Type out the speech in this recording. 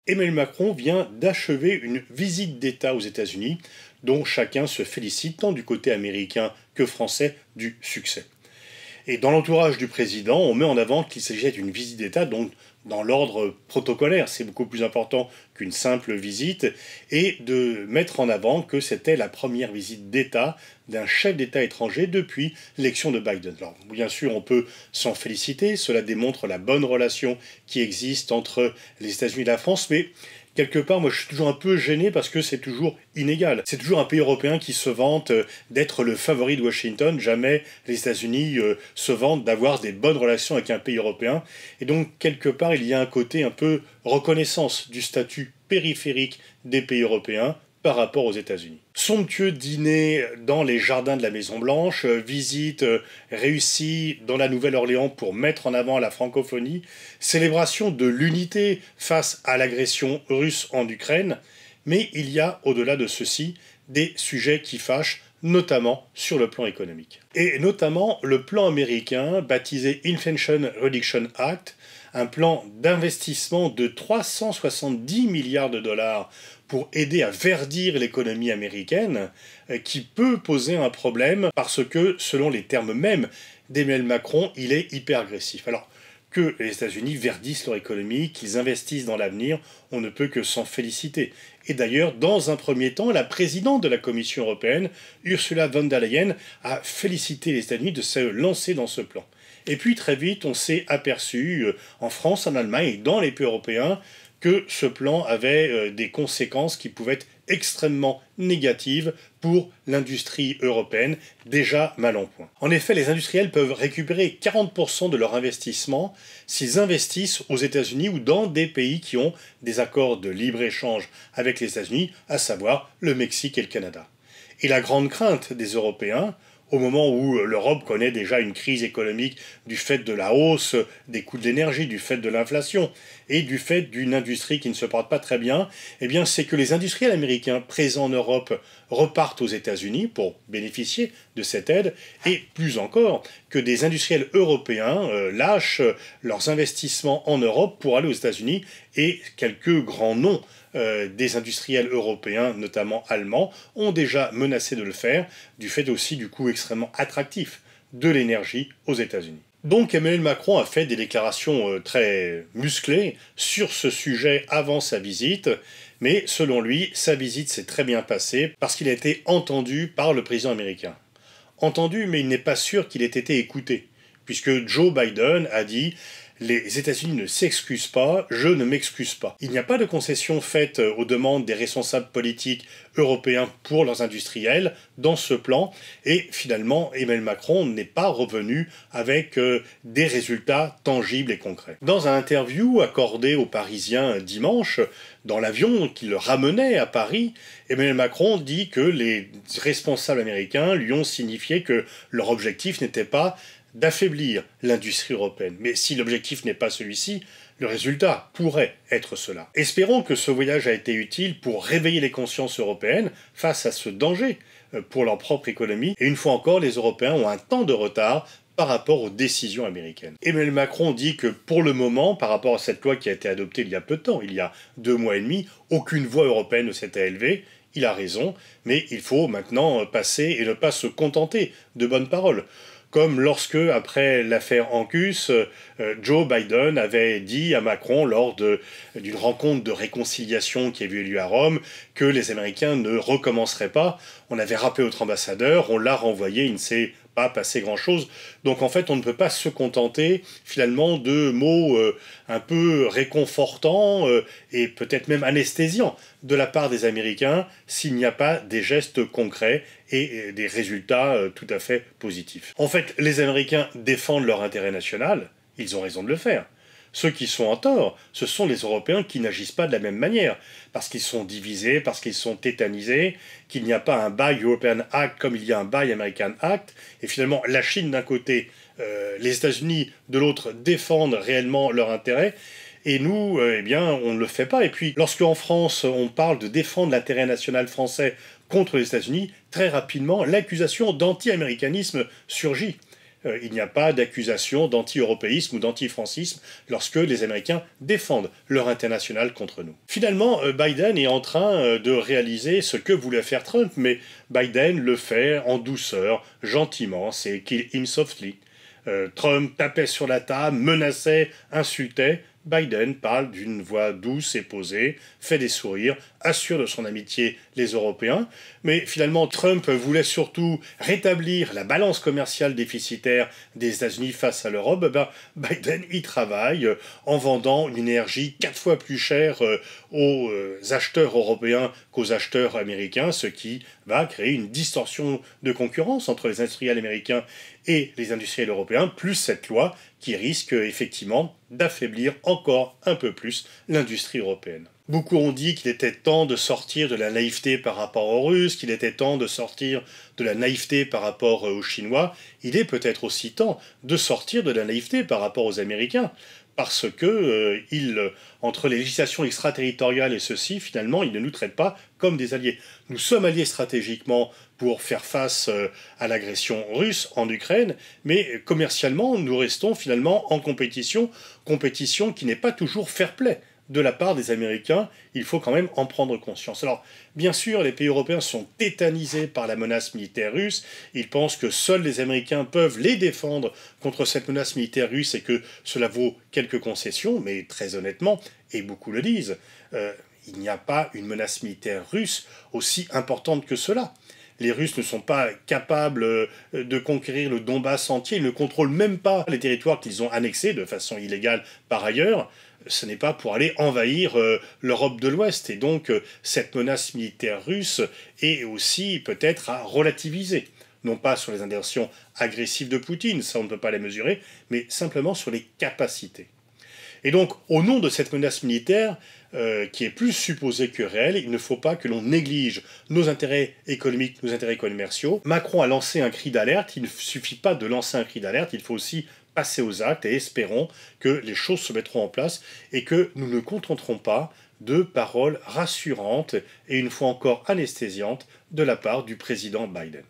Emmanuel Macron vient d'achever une visite d'État aux États-Unis, dont chacun se félicite tant du côté américain que français du succès. Et dans l'entourage du président, on met en avant qu'il s'agissait d'une visite d'État, donc dans l'ordre protocolaire, c'est beaucoup plus important qu'une simple visite, et de mettre en avant que c'était la première visite d'État d'un chef d'État étranger depuis l'élection de Biden. Alors, bien sûr, on peut s'en féliciter, cela démontre la bonne relation qui existe entre les États-Unis et la France, mais quelque part, moi je suis toujours un peu gêné parce que c'est toujours inégal. C'est toujours un pays européen qui se vante d'être le favori de Washington. Jamais les États-Unis se vantent d'avoir des bonnes relations avec un pays européen. Et donc, quelque part, il y a un côté un peu reconnaissance du statut périphérique des pays européens par rapport aux États-Unis. Somptueux dîner dans les jardins de la Maison-Blanche, visite réussie dans la Nouvelle-Orléans pour mettre en avant la francophonie, célébration de l'unité face à l'agression russe en Ukraine, mais il y a, au-delà de ceci, des sujets qui fâchent, notamment sur le plan économique. Et notamment le plan américain, baptisé Inflation Reduction Act, un plan d'investissement de 370 milliards de dollars pour aider à verdir l'économie américaine, qui peut poser un problème parce que, selon les termes mêmes d'Emmanuel Macron, il est hyper agressif. Alors, que les États-Unis verdissent leur économie, qu'ils investissent dans l'avenir, on ne peut que s'en féliciter. Et d'ailleurs, dans un premier temps, la présidente de la Commission européenne, Ursula von der Leyen, a félicité les États-Unis de se lancer dans ce plan. Et puis très vite, on s'est aperçu, en France, en Allemagne et dans les pays européens, que ce plan avait des conséquences qui pouvaient être extrêmement négatives pour l'industrie européenne, déjà mal en point. En effet, les industriels peuvent récupérer 40% de leur investissement s'ils investissent aux États-Unis ou dans des pays qui ont des accords de libre-échange avec les États-Unis, à savoir le Mexique et le Canada. Et la grande crainte des Européens, au moment où l'Europe connaît déjà une crise économique du fait de la hausse des coûts de l'énergie, du fait de l'inflation et du fait d'une industrie qui ne se porte pas très bien, eh bien c'est que les industriels américains présents en Europe repartent aux États-Unis pour bénéficier de cette aide, et plus encore, que des industriels européens lâchent leurs investissements en Europe pour aller aux États-Unis, et quelques grands noms des industriels européens, notamment allemands, ont déjà menacé de le faire, du fait aussi du coût extrêmement attractif de l'énergie aux États-Unis. Donc Emmanuel Macron a fait des déclarations très musclées sur ce sujet avant sa visite, mais selon lui, sa visite s'est très bien passée parce qu'il a été entendu par le président américain. Entendu, mais il n'est pas sûr qu'il ait été écouté, puisque Joe Biden a dit « Les États-Unis ne s'excusent pas, je ne m'excuse pas ». Il n'y a pas de concession faite aux demandes des responsables politiques européens pour leurs industriels dans ce plan, et finalement Emmanuel Macron n'est pas revenu avec des résultats tangibles et concrets. Dans un interview accordé aux Parisiens dimanche, dans l'avion qui le ramenait à Paris, Emmanuel Macron dit que les responsables américains lui ont signifié que leur objectif n'était pas d'affaiblir l'industrie européenne. Mais si l'objectif n'est pas celui-ci, le résultat pourrait être cela. Espérons que ce voyage a été utile pour réveiller les consciences européennes face à ce danger pour leur propre économie. Et une fois encore, les Européens ont un temps de retard par rapport aux décisions américaines. Emmanuel Macron dit que pour le moment, par rapport à cette loi qui a été adoptée il y a peu de temps, il y a 2 mois et demi, aucune voix européenne ne s'était élevée. Il a raison, mais il faut maintenant passer et ne pas se contenter de bonnes paroles. Comme lorsque, après l'affaire ANCUS, Joe Biden avait dit à Macron lors d'une rencontre de réconciliation qui avait eu lieu à Rome que les Américains ne recommenceraient pas. On avait rappelé notre ambassadeur, on l'a renvoyé, il ne s'est pas passé grand-chose. Donc en fait, on ne peut pas se contenter finalement de mots un peu réconfortants et peut-être même anesthésiants de la part des Américains s'il n'y a pas des gestes concrets et des résultats tout à fait positifs. En fait, les Américains défendent leur intérêt national, ils ont raison de le faire. Ceux qui sont en tort, ce sont les Européens qui n'agissent pas de la même manière, parce qu'ils sont divisés, parce qu'ils sont tétanisés, qu'il n'y a pas un Buy European Act comme il y a un Buy American Act, et finalement la Chine d'un côté, les États-Unis de l'autre défendent réellement leurs intérêts, et nous, eh bien, on ne le fait pas. Et puis, lorsque en France, on parle de défendre l'intérêt national français contre les États-Unis, très rapidement, l'accusation d'anti-américanisme surgit. il n'y a pas d'accusation d'anti-européisme ou d'anti-francisme lorsque les Américains défendent leur international contre nous. Finalement, Biden est en train de réaliser ce que voulait faire Trump, mais Biden le fait en douceur, gentiment, c'est kill him softly. Trump tapait sur la table, menaçait, insultait. Biden parle d'une voix douce et posée, fait des sourires, assure de son amitié les Européens, mais finalement Trump voulait surtout rétablir la balance commerciale déficitaire des États-Unis face à l'Europe. Biden y travaille en vendant une énergie 4 fois plus chère aux acheteurs européens qu'aux acheteurs américains, ce qui va créer une distorsion de concurrence entre les industriels américains et les industriels européens, plus cette loi qui risque effectivement d'affaiblir encore un peu plus l'industrie européenne. Beaucoup ont dit qu'il était temps de sortir de la naïveté par rapport aux Russes, qu'il était temps de sortir de la naïveté par rapport aux Chinois. Il est peut-être aussi temps de sortir de la naïveté par rapport aux Américains, parce que entre les législations extraterritoriales et ceci, finalement, ils ne nous traitent pas comme des alliés. Nous sommes alliés stratégiquement pour faire face à l'agression russe en Ukraine, mais commercialement, nous restons finalement en compétition qui n'est pas toujours fair-play de la part des Américains, il faut quand même en prendre conscience. Alors, bien sûr, les pays européens sont tétanisés par la menace militaire russe, ils pensent que seuls les Américains peuvent les défendre contre cette menace militaire russe et que cela vaut quelques concessions, mais très honnêtement, et beaucoup le disent, il n'y a pas une menace militaire russe aussi importante que cela. Les Russes ne sont pas capables de conquérir le Donbass entier, ils ne contrôlent même pas les territoires qu'ils ont annexés de façon illégale par ailleurs. Ce n'est pas pour aller envahir l'Europe de l'Ouest. Et donc, cette menace militaire russe est aussi peut-être à relativiser. Non pas sur les intentions agressives de Poutine, ça on ne peut pas les mesurer, mais simplement sur les capacités. Et donc, au nom de cette menace militaire, qui est plus supposée que réelle, il ne faut pas que l'on néglige nos intérêts économiques, nos intérêts commerciaux. Macron a lancé un cri d'alerte, il ne suffit pas de lancer un cri d'alerte, il faut aussi passer aux actes et espérons que les choses se mettront en place et que nous ne contenterons pas de paroles rassurantes et une fois encore anesthésiantes de la part du président Biden.